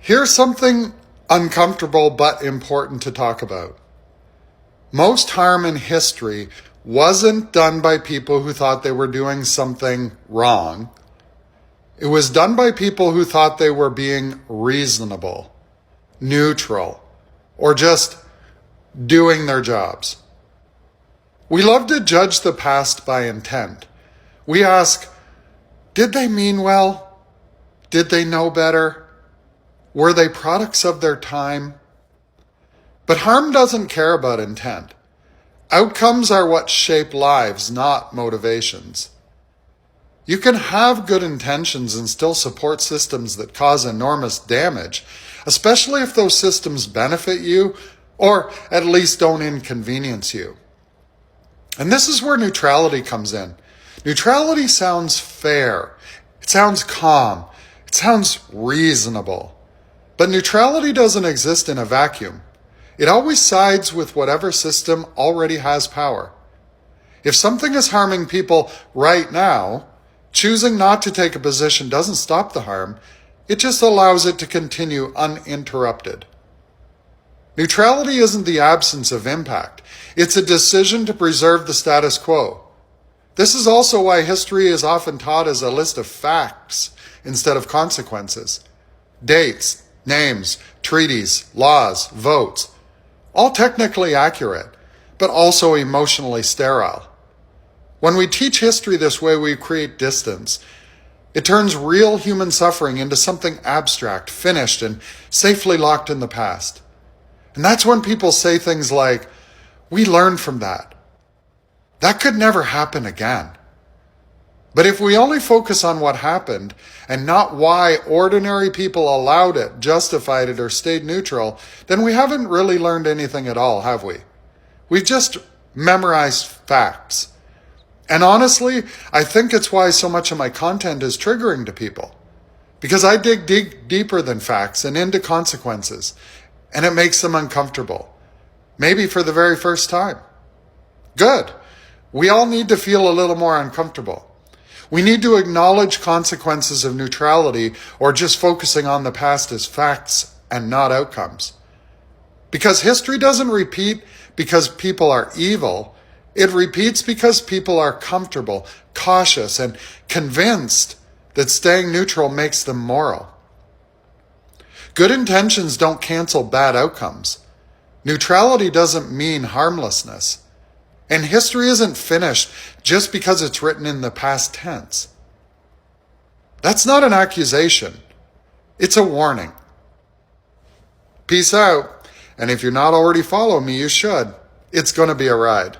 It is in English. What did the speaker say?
Here's something uncomfortable but important to talk about. Most harm in history wasn't done by people who thought they were doing something wrong. It was done by people who thought they were being reasonable, neutral, or just doing their jobs. We love to judge the past by intent. We ask, did they mean well? Did they know better? Were they products of their time? But harm doesn't care about intent. Outcomes are what shape lives, not motivations. You can have good intentions and still support systems that cause enormous damage, especially if those systems benefit you or at least don't inconvenience you. And this is where neutrality comes in. Neutrality sounds fair. It sounds calm. It sounds reasonable. But neutrality doesn't exist in a vacuum. It always sides with whatever system already has power. If something is harming people right now, choosing not to take a position doesn't stop the harm. It just allows it to continue uninterrupted. Neutrality isn't the absence of impact. It's a decision to preserve the status quo. This is also why history is often taught as a list of facts instead of consequences. Dates, names, treaties, laws, votes, all technically accurate, but also emotionally sterile. When we teach history this way, we create distance. It turns real human suffering into something abstract, finished, and safely locked in the past. And that's when people say things like, we learned from that. That could never happen again. But if we only focus on what happened and not why ordinary people allowed it, justified it, or stayed neutral, then we haven't really learned anything at all, have we? We've just memorized facts. And honestly, I think it's why so much of my content is triggering to people. Because I dig deeper than facts and into consequences, and it makes them uncomfortable. Maybe for the very first time. Good. We all need to feel a little more uncomfortable. We need to acknowledge consequences of neutrality or just focusing on the past as facts and not outcomes. Because history doesn't repeat because people are evil. It repeats because people are comfortable, cautious, and convinced that staying neutral makes them moral. Good intentions don't cancel bad outcomes. Neutrality doesn't mean harmlessness. And history isn't finished just because it's written in the past tense. That's not an accusation. It's a warning. Peace out. And if you're not already following me, you should. It's going to be a ride.